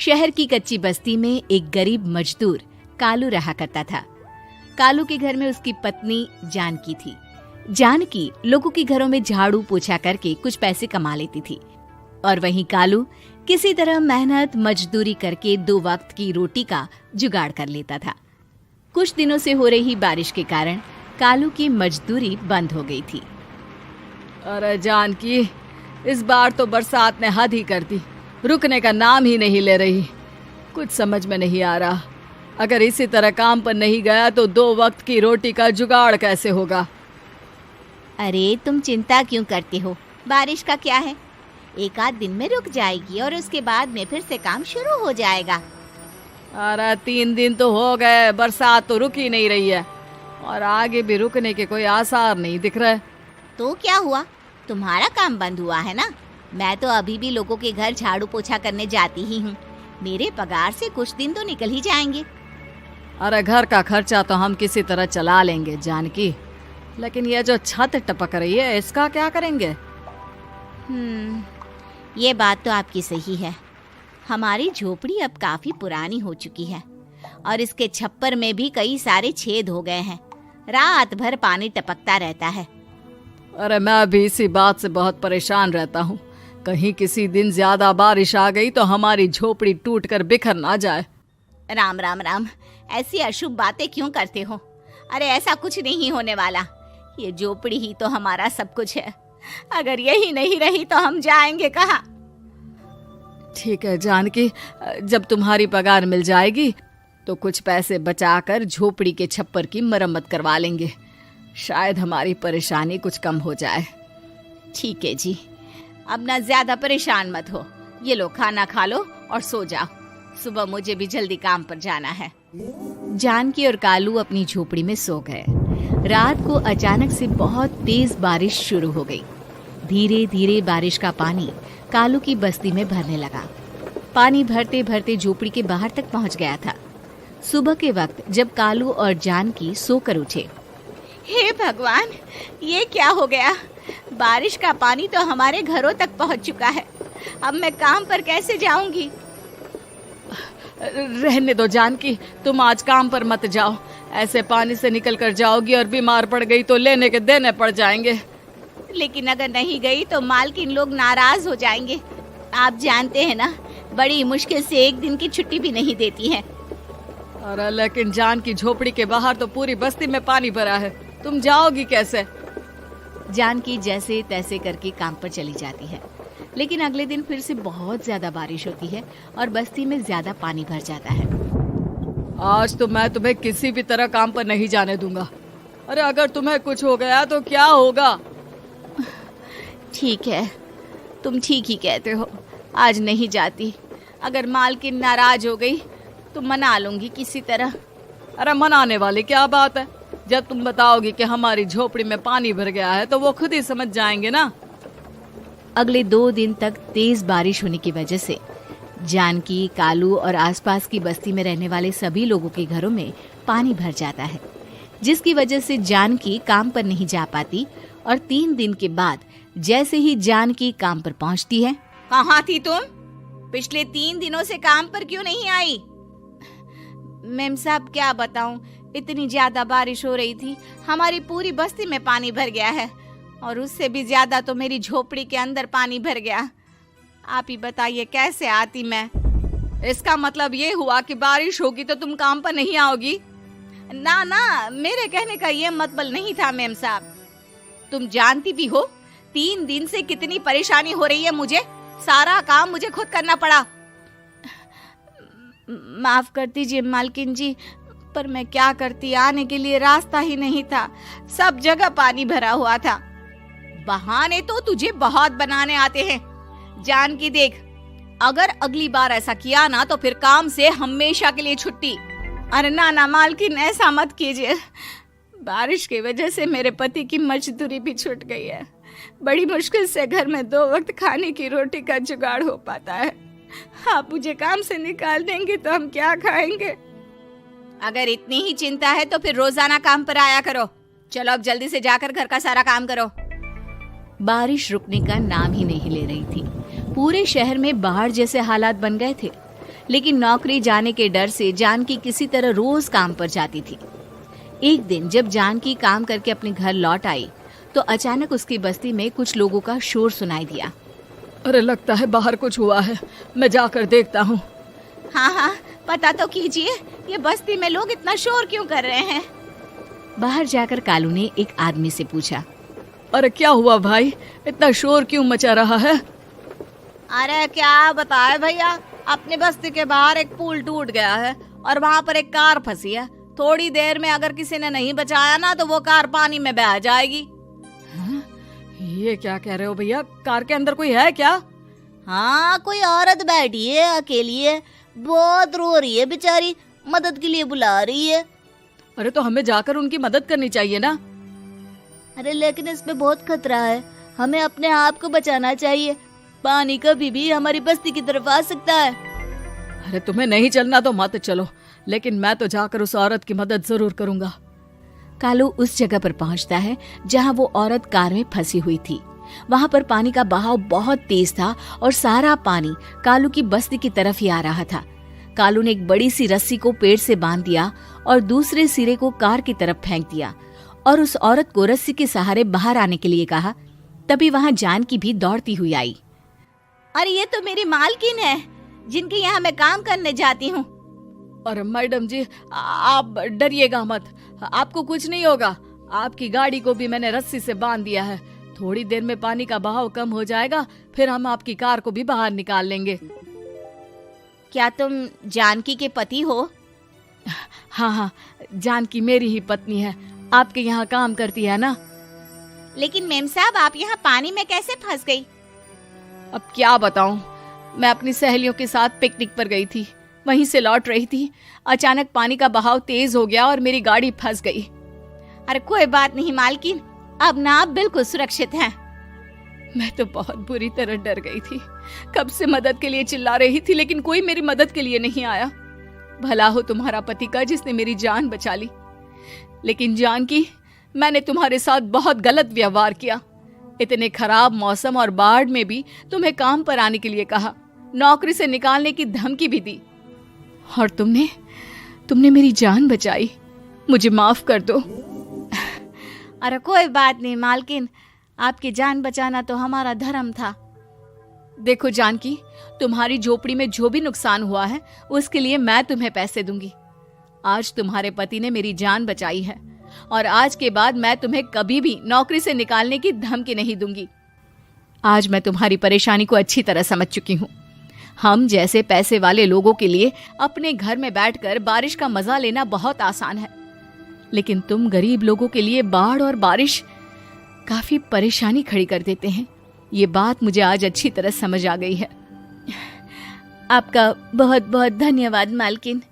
शहर की कच्ची बस्ती में एक गरीब मजदूर कालू रहा करता था। कालू के घर में उसकी पत्नी जानकी थी। जानकी लोगों के घरों में झाड़ू पोछा करके कुछ पैसे कमा लेती थी और वहीं कालू किसी तरह मेहनत मजदूरी करके 2 वक्त की रोटी का जुगाड़ कर लेता था। कुछ दिनों से हो रही बारिश के कारण कालू की मजदूरी बंद हो गई थी। अरे जानकी, इस बार तो बरसात ने हद ही कर दी, रुकने का नाम ही नहीं ले रही। कुछ समझ में नहीं आ रहा, अगर इसी तरह काम पर नहीं गया तो 2 वक्त की रोटी का जुगाड़ कैसे होगा। अरे तुम चिंता क्यों करते हो, बारिश का क्या है, 1 आध दिन में रुक जाएगी और उसके बाद में फिर से काम शुरू हो जाएगा। अरे 3 दिन तो हो गए, बरसात तो रुक ही नहीं रही है और आगे भी रुकने के कोई आसार नहीं दिख रहे। तो क्या हुआ, तुम्हारा काम बंद हुआ है ना। मैं तो अभी भी लोगों के घर झाड़ू पोछा करने जाती ही हूँ। मेरे पगार से कुछ दिन तो निकल ही जाएंगे। अरे घर का खर्चा तो हम किसी तरह चला लेंगे जानकी, लेकिन ये जो छत टपक रही है इसका क्या करेंगे। ये बात तो आपकी सही है। हमारी झोपड़ी अब काफी पुरानी हो चुकी है और इसके छप्पर में भी कई सारे छेद हो गए हैं। रात भर पानी टपकता रहता है। अरे मैं भी इसी बात से बहुत परेशान रहता हूँ, कहीं किसी दिन ज्यादा बारिश आ गई तो हमारी झोपड़ी टूटकर बिखर ना जाए। राम राम राम, ऐसी अशुभ बातें क्यों करते हो। अरे ऐसा कुछ नहीं होने वाला, ये झोपड़ी ही तो हमारा सब कुछ है। अगर यही नहीं रही तो हम जाएंगे कहाँ। ठीक है जानकी, जब तुम्हारी पगार मिल जाएगी तो कुछ पैसे बचाकर झोपड़ी के छप्पर की मरम्मत करवा लेंगे, शायद हमारी परेशानी कुछ कम हो जाए। ठीक है जी, अब ना ज्यादा परेशान मत हो। ये लो खाना खा लो और सो जाओ, सुबह मुझे भी जल्दी काम पर जाना है। जानकी और कालू अपनी झोपड़ी में सो गए। रात को अचानक से बहुत तेज बारिश शुरू हो गई। धीरे धीरे बारिश का पानी कालू की बस्ती में भरने लगा। पानी भरते भरते झोपड़ी के बाहर तक पहुंच गया था। सुबह के वक्त जब कालू और जानकी सोकर उठे, हे भगवान, ये क्या हो गया। बारिश का पानी तो हमारे घरों तक पहुंच चुका है। अब मैं काम पर कैसे जाऊंगी। रहने दो जानकी, तुम आज काम पर मत जाओ। ऐसे पानी से निकल कर जाओगी और बीमार पड़ गई तो लेने के देने पड़ जाएंगे। लेकिन अगर नहीं गई तो मालकिन लोग नाराज हो जाएंगे। आप जानते हैं ना, बड़ी मुश्किल से 1 दिन की छुट्टी भी नहीं देती है। अरे लेकिन जानकी, झोपड़ी के बाहर तो पूरी बस्ती में पानी भरा है, तुम जाओगी कैसे। जानकी जैसे तैसे करके काम पर चली जाती है, लेकिन अगले दिन फिर से बहुत ज्यादा बारिश होती है और बस्ती में ज्यादा पानी भर जाता है। आज तो मैं तुम्हें किसी भी तरह काम पर नहीं जाने दूंगा। अरे अगर तुम्हें कुछ हो गया तो क्या होगा। ठीक है, तुम ठीक ही कहते हो, आज नहीं जाती। अगर मालकिन नाराज हो गई तो मना लूंगी किसी तरह। अरे मनाने वाली क्या बात है, जब तुम बताओगी कि हमारी झोपड़ी में पानी भर गया है तो वो खुद ही समझ जाएंगे ना। अगले 2 दिन तक तेज बारिश होने की वजह से जानकी, कालू और आसपास की बस्ती में रहने वाले सभी लोगों के घरों में पानी भर जाता है, जिसकी वजह से जानकी काम पर नहीं जा पाती। और 3 दिन के बाद जैसे ही जानकी काम पर पहुंचती है, कहाँ थी तुम? पिछले 3 दिनों से काम पर क्यों नहीं आई? मेम साहब क्या बताऊं, इतनी ज्यादा बारिश हो रही थी, हमारी पूरी बस्ती में पानी भर गया है और उससे भी ज्यादा तो मेरी झोपड़ी के अंदर पानी भर गया। आप ही बताइए कैसे आती मैं। इसका मतलब ये हुआ कि बारिश होगी तो तुम काम पर नहीं आओगी। ना ना, मेरे कहने का ये मतलब नहीं था मेम साहब। तुम जानती भी हो 3 दिन से कितनी परेशानी हो रही है मुझे, सारा काम मुझे खुद करना पड़ा। माफ कर दीजिए मालकिन जी, पर मैं क्या करती, आने के लिए रास्ता ही नहीं था, सब जगह पानी भरा हुआ था। बहाने तो तुझे बहुत बनाने आते हैं। जानकी देख, अगर अगली बार ऐसा किया ना तो फिर काम से हमेशा के लिए छुट्टी। अरे ना ना मालकिन, ऐसा मत कीजिए। बारिश की वजह से मेरे पति की मजदूरी भी छूट गई है। बड़ी मुश्किल से घर में 2 वक्त खाने की रोटी का जुगाड़ हो पाता है। आप मुझे काम से निकाल देंगे तो हम क्या खाएंगे। अगर इतनी ही चिंता है तो फिर रोजाना काम पर आया करो। चलो अब जल्दी से जाकर घर का सारा काम करो। बारिश रुकने का नाम ही नहीं ले रही थी। पूरे शहर में बाढ़ जैसे हालात बन गए थे। लेकिन नौकरी जाने के डर से जानकी किसी तरह रोज काम पर जाती थी। एक दिन जब जानकी काम करके अपने घर लौट आई तो अचानक उसकी बस्ती में कुछ लोगों का शोर सुनाई दिया। अरे लगता है बाहर कुछ हुआ है, मैं जाकर देखता हूँ। हाँ हाँ, पता तो कीजिए, ये बस्ती में लोग इतना शोर क्यों कर रहे हैं। बाहर जाकर कालू ने एक आदमी से पूछा, अरे क्या हुआ भाई, इतना शोर क्यों मचा रहा है? अरे क्या बताए भैया, अपने बस्ती के बाहर एक पुल टूट गया है और वहाँ पर एक कार फंसी है। थोड़ी देर में अगर किसी ने नहीं बचाया ना तो वो कार पानी में बह जाएगी। हाँ? ये क्या कह रहे हो भैया, कार के अंदर कोई है क्या? हाँ, कोई औरत बैठी है, अकेली है, बहुत रो रही है बेचारी, मदद के लिए बुला रही है। अरे तो हमें जाकर उनकी मदद करनी चाहिए ना। अरे लेकिन इसमें बहुत खतरा है, हमें अपने आप को बचाना चाहिए। पानी कभी भी हमारी बस्ती की तरफ आ सकता है। अरे तुम्हें नहीं चलना तो मत चलो, लेकिन मैं तो जाकर उस औरत की मदद जरूर करूंगा। कालू उस जगह पर पहुंचता है जहां वो औरत कार में फंसी हुई थी। वहां पर पानी का बहाव बहुत तेज था और सारा पानी कालू की बस्ती की तरफ ही आ रहा था। कालू ने एक बड़ी सी रस्सी को पेड़ से बांध दिया और दूसरे सिरे को कार की तरफ फेंक दिया और उस औरत को रस्सी के सहारे बाहर आने के लिए कहा। तभी वहां जानकी भी दौड़ती हुई आई। अरे ये तो मेरी मालकिन है, जिनके यहाँ मैं काम करने जाती हूँ। अरे मैडम जी, आप डरिएगा मत, आपको कुछ नहीं होगा। आपकी गाड़ी को भी मैंने रस्सी से बांध दिया है। थोड़ी देर में पानी का बहाव कम हो जाएगा, फिर हम आपकी कार को भी बाहर निकाल लेंगे। क्या तुम जानकी के पति हो? हाँ हाँ, जानकी मेरी ही पत्नी है, आपके यहाँ काम करती है ना। लेकिन मेम साहब, आप यहाँ पानी में कैसे फंस गई? अब क्या बताऊं, मैं अपनी सहेलियों के साथ पिकनिक पर गई थी, वहीं से लौट रही थी। अचानक पानी का बहाव तेज हो गया और मेरी गाड़ी फंस गई। अरे कोई बात नहीं मालकिन, अब ना आप बिल्कुल सुरक्षित हैं। मैं तो बहुत बुरी तरह डर गई थी, कब से मदद के लिए चिल्ला रही थी, लेकिन कोई मेरी मदद के लिए नहीं आया। भला हो तुम्हारा पति का जिसने मेरी जान बचा ली। लेकिन जानकी, मैंने तुम्हारे साथ बहुत गलत व्यवहार किया। इतने खराब मौसम और बाढ़ में भी तुम्हें काम पर आने के लिए कहा, नौकरी से निकालने की धमकी भी दी, और तुमने मेरी जान बचाई। मुझे माफ कर दो। अरे कोई बात नहीं मालकिन, आपकी जान बचाना तो हमारा धर्म था। देखो जानकी, तुम्हारी झोपड़ी में जो भी नुकसान हुआ है उसके लिए मैं तुम्हें पैसे दूंगी। आज तुम्हारे पति ने मेरी जान बचाई है और आज के बाद मैं तुम्हें कभी भी नौकरी से निकालने की धमकी नहीं दूंगी। आज मैं तुम्हारी परेशानी को अच्छी तरह समझ चुकी हूँ। हम जैसे पैसे वाले लोगों के लिए अपने घर में बैठकर बारिश का मजा लेना बहुत आसान है, लेकिन तुम गरीब लोगों के लिए बाढ़ और बारिश काफी परेशानी खड़ी कर देते हैं। ये बात मुझे आज अच्छी तरह समझ आ गई है। आपका बहुत बहुत धन्यवाद मालकिन।